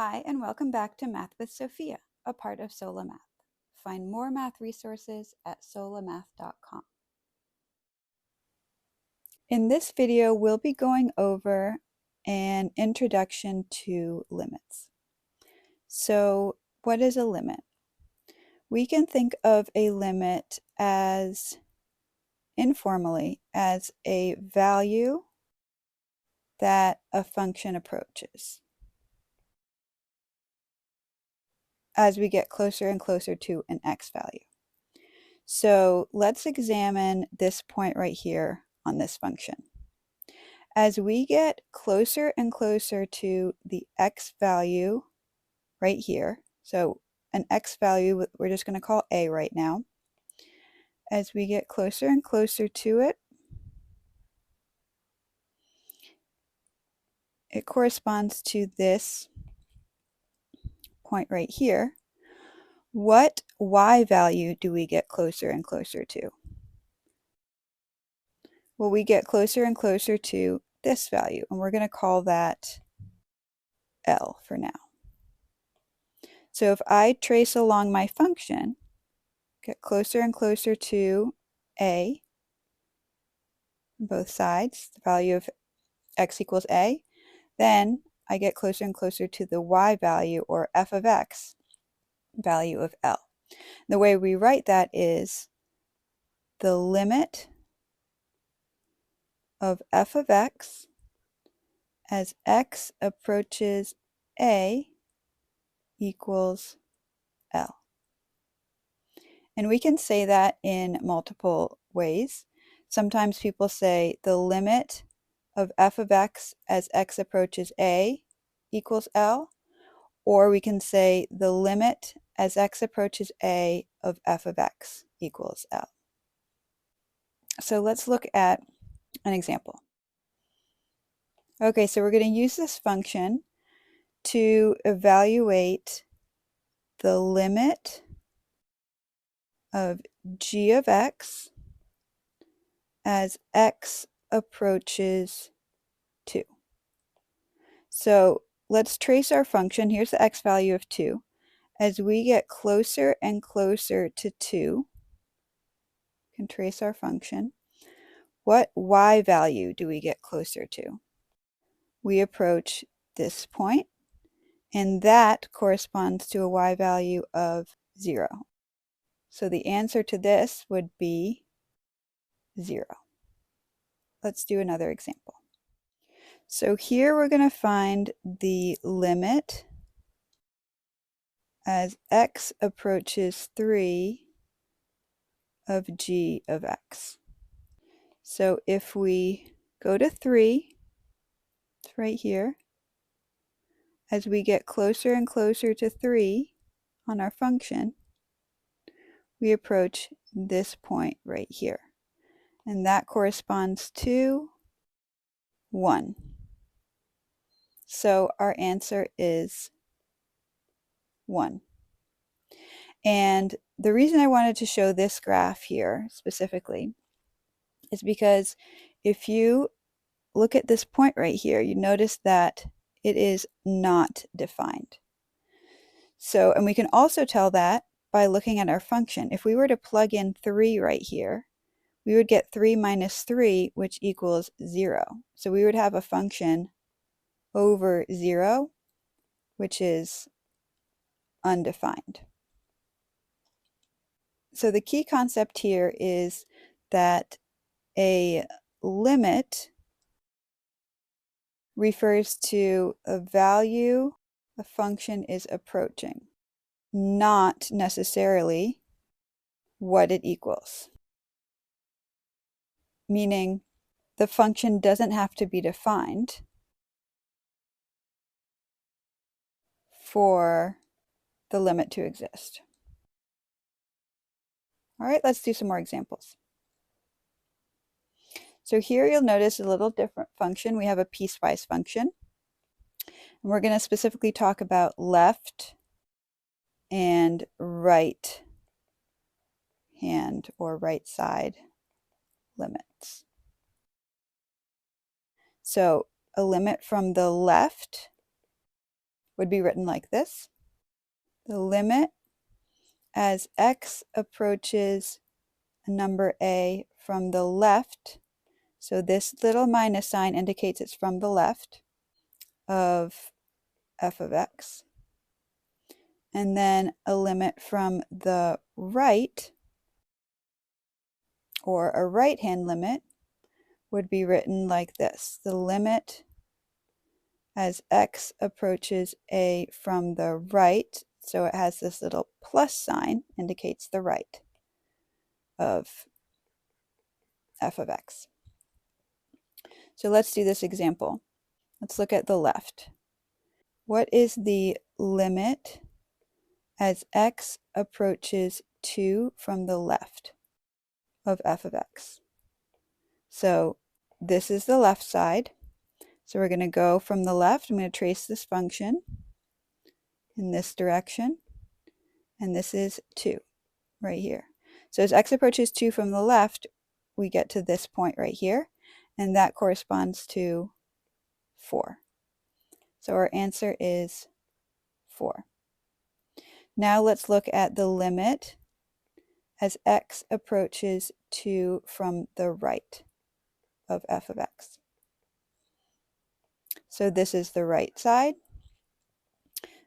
Hi, and welcome back to Math with Sophia, a part of Sola Math. Find more math resources at solamath.com. In this video, we'll be going over an introduction to limits. So, what is a limit? We can think of a limit as, informally, as a value that a function approaches as we get closer and closer to an x value. So let's examine this point right here on this function. As we get closer and closer to the x value right here, so an x value we're just going to call a right now. As we get closer and closer to it, it corresponds to this point right here. What y value do we get closer and closer to? Well, we get closer and closer to this value, and we're going to call that L for now. So if I trace along my function, get closer and closer to a on both sides, the value of x equals a, then I get closer and closer to the y value, or f of x, value of L. The way we write that is the limit of f of x as x approaches a equals L. And we can say that in multiple ways. Sometimes people say the limit of f of x as x approaches a equals L, or we can say the limit as x approaches a of f of x equals L. So let's look at an example. Okay, so we're going to use this function to evaluate the limit of g of x as x approaches 2. So let's trace our function. Here's the x value of 2. As we get closer and closer to 2, we can trace our function. What y value do we get closer to? We approach this point, and that corresponds to a y value of 0. So the answer to this would be 0. Let's do another example. So here we're going to find the limit as x approaches 3 of g of x. So if we go to 3, it's right here, as we get closer and closer to 3 on our function, we approach this point right here. And that corresponds to 1. So our answer is 1. And the reason I wanted to show this graph here specifically is because if you look at this point right here, you notice that it is not defined. So, and we can also tell that by looking at our function. If we were to plug in 3 right here, we would get 3 minus 3, which equals 0. So we would have a function over 0, which is undefined. So the key concept here is that a limit refers to a value a function is approaching, not necessarily what it equals. Meaning the function doesn't have to be defined for the limit to exist. All right, let's do some more examples. So here you'll notice a little different function. We have a piecewise function. And we're going to specifically talk about left and right hand or right side limits. So a limit from the left would be written like this. The limit as x approaches a number a from the left, so this little minus sign indicates it's from the left, of f of x. And then a limit from the right, or a right-hand limit, would be written like this. The limit as x approaches a from the right, so it has this little plus sign, indicates the right of f of x. So let's do this example. Let's look at the left. What is the limit as x approaches 2 from the left of f of x? So this is the left side. So we're going to go from the left. I'm going to trace this function in this direction. And this is 2 right here. So as x approaches 2 from the left, we get to this point right here. And that corresponds to 4. So our answer is 4. Now let's look at the limit as x approaches 2 from the right of f of x. So this is the right side.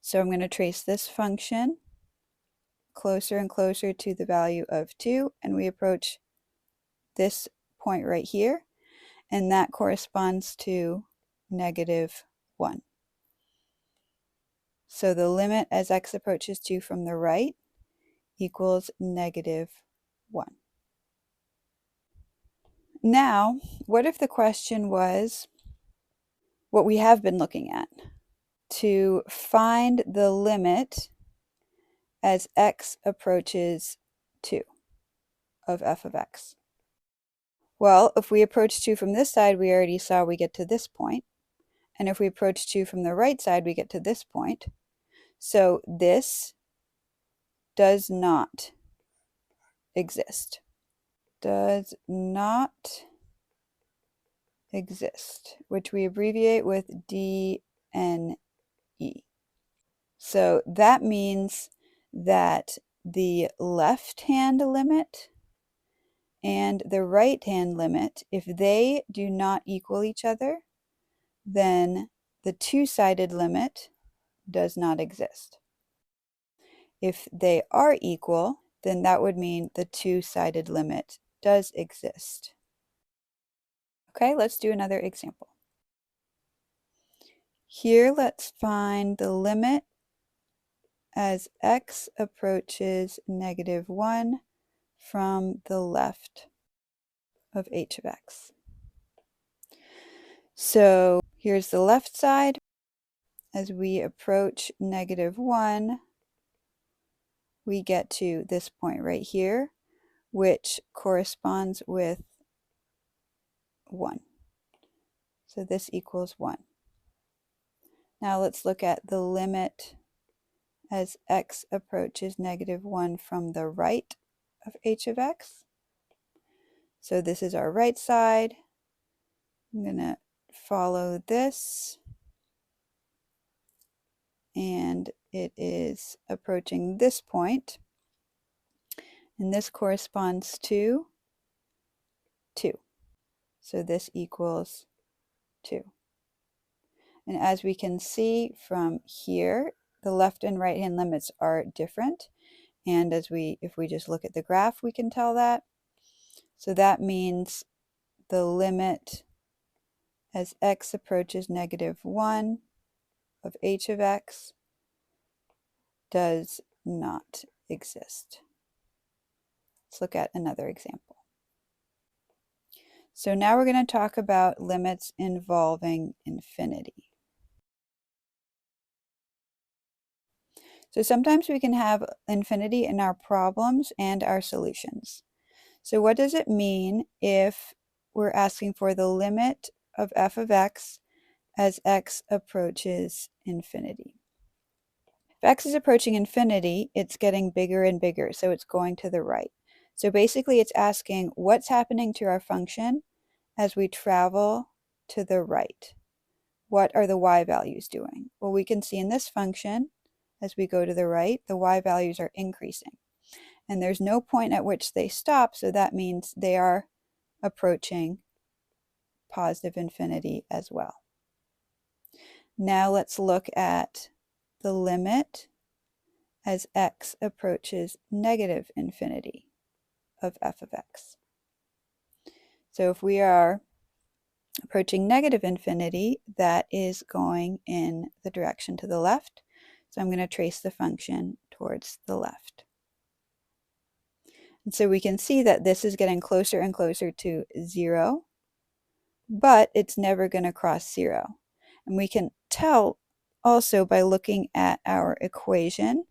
So I'm going to trace this function closer and closer to the value of 2, and we approach this point right here, and that corresponds to -1. So the limit as x approaches 2 from the right equals -1. Now, what if the question was what we have been looking at? To find the limit as x approaches 2 of f of x. Well, if we approach 2 from this side, we already saw we get to this point. And if we approach 2 from the right side, we get to this point. So this does not exist. Does not exist, which we abbreviate with DNE. So that means that the left-hand limit and the right-hand limit, if they do not equal each other, then the two-sided limit does not exist. If they are equal, then that would mean the two-sided limit does exist. Okay, let's do another example. Here, let's find the limit as x approaches -1 from the left of h of x. So here's the left side. As we approach -1, we get to this point right here, which corresponds with 1. So this equals 1. Now let's look at the limit as x approaches -1 from the right of h of x. So this is our right side. I'm going to follow this, and it is approaching this point, and this corresponds to 2. So this equals 2. And as we can see from here, the left and right hand limits are different. And if we just look at the graph, we can tell that. So that means the limit as x approaches -1 of h of x does not exist. Let's look at another example. So now we're going to talk about limits involving infinity. So sometimes we can have infinity in our problems and our solutions. So what does it mean if we're asking for the limit of f of x as x approaches infinity? If x is approaching infinity, it's getting bigger and bigger, so it's going to the right. So basically it's asking what's happening to our function as we travel to the right. what are the y values doing? Well, we can see in this function, as we go to the right, the y values are increasing. And there's no point at which they stop, so that means they are approaching positive infinity as well. Now let's look at the limit as x approaches negative infinity of f of x. So if we are approaching negative infinity, that is going in the direction to the left. So I'm going to trace the function towards the left. And so we can see that this is getting closer and closer to 0, but it's never going to cross 0. And we can tell also by looking at our equation.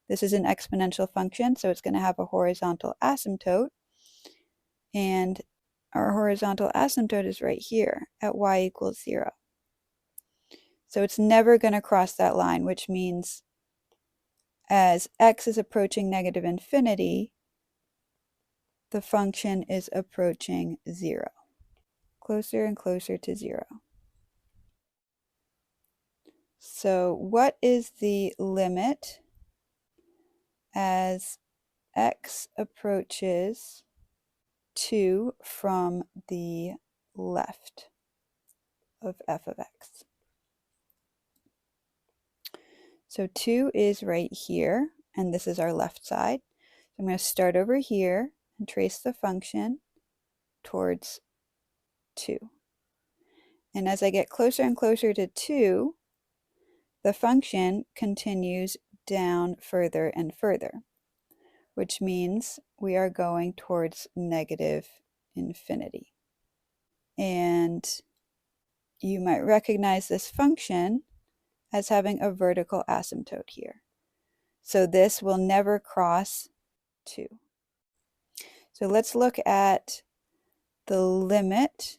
This is an exponential function, so it's going to have a horizontal asymptote. And our horizontal asymptote is right here at y equals 0. So it's never going to cross that line, which means as x is approaching negative infinity, the function is approaching 0, closer and closer to 0. So what is the limit as x approaches 2 from the left of f of x? So 2 is right here, and this is our left side. So I'm going to start over here and trace the function towards 2. And as I get closer and closer to 2, the function continues down further and further, which means we are going towards negative infinity. And you might recognize this function as having a vertical asymptote here. So this will never cross 2. So let's look at the limit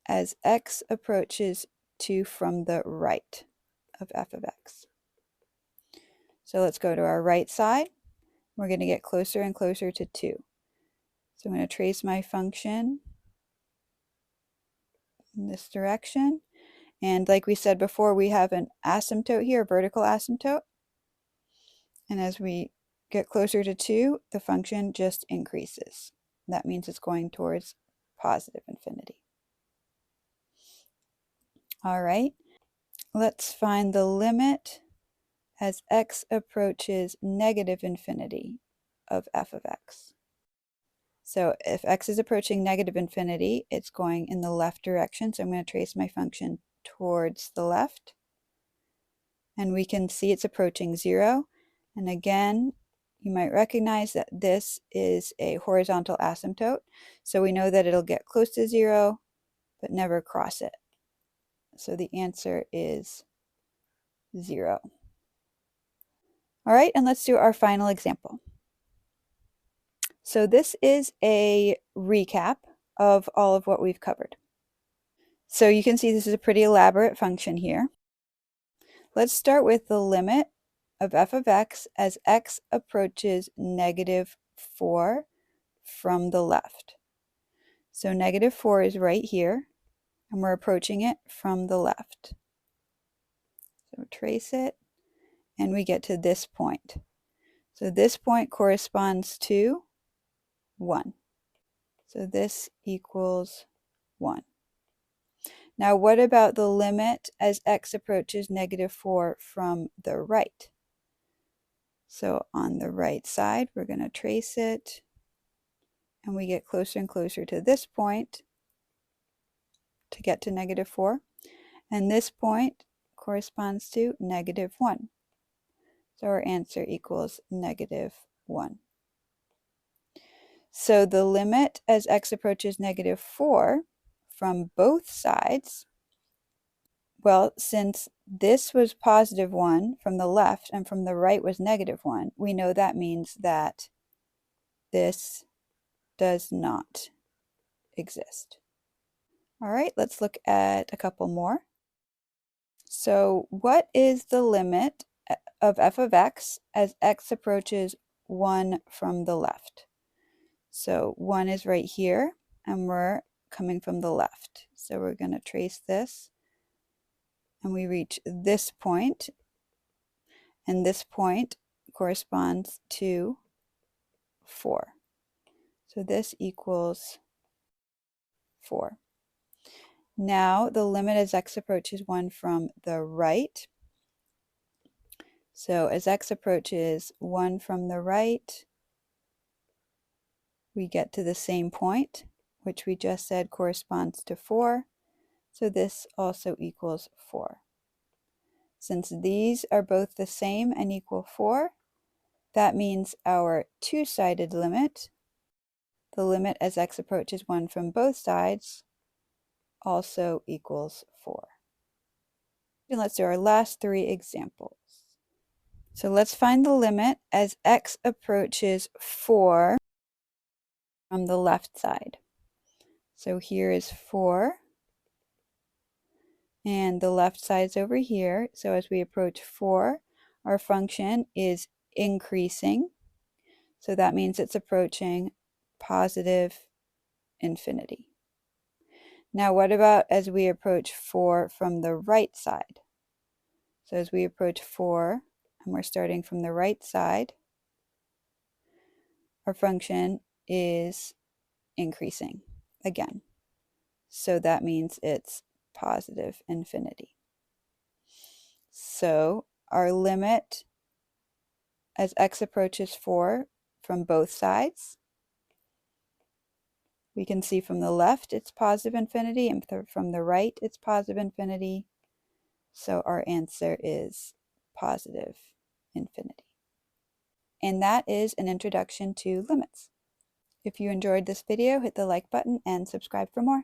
as x approaches 2 from the right of f of x. So let's go to our right side. We're going to get closer and closer to 2. So I'm going to trace my function in this direction. And like we said before, we have an asymptote here, a vertical asymptote. And as we get closer to 2, the function just increases. That means it's going towards positive infinity. All right, let's find the limit as x approaches negative infinity of f of x. So if x is approaching negative infinity, it's going in the left direction. So I'm going to trace my function towards the left. And we can see it's approaching 0. And again, you might recognize that this is a horizontal asymptote. So we know that it'll get close to 0, but never cross it. So the answer is 0. All right, and let's do our final example. So this is a recap of all of what we've covered. So you can see this is a pretty elaborate function here. Let's start with the limit of f of x as x approaches negative 4 from the left. So negative 4 is right here, and we're approaching it from the left. So trace it, and we get to this point. So this point corresponds to 1. So this equals 1. Now what about the limit as x approaches negative 4 from the right? So on the right side, we're going to trace it, and we get closer and closer to this point to get to negative 4. And this point corresponds to negative 1. So our answer equals negative 1. So the limit as x approaches negative 4 from both sides, well, since this was positive 1 from the left and from the right was negative 1, we know that means that this does not exist. All right, let's look at a couple more. So what is the limit of f of x as x approaches 1 from the left? So 1 is right here, and we're coming from the left. So we're going to trace this and we reach this point, and this point corresponds to 4. So this equals 4. Now the limit as x approaches 1 from the right. So as x approaches 1 from the right, we get to the same point, which we just said corresponds to 4. So this also equals 4. Since these are both the same and equal 4, that means our two-sided limit, the limit as x approaches 1 from both sides, also equals 4. And let's do our last 3 examples. So let's find the limit as x approaches 4 from the left side. So here is 4, and the left side is over here. So as we approach 4, our function is increasing. So that means it's approaching positive infinity. Now what about as we approach 4 from the right side? So as we approach 4, and we're starting from the right side, our function is increasing again. So that means it's positive infinity. So our limit as x approaches 4 from both sides, we can see from the left it's positive infinity, and from the right it's positive infinity. So our answer is positive infinity. And that is an introduction to limits. If you enjoyed this video, hit the like button and subscribe for more.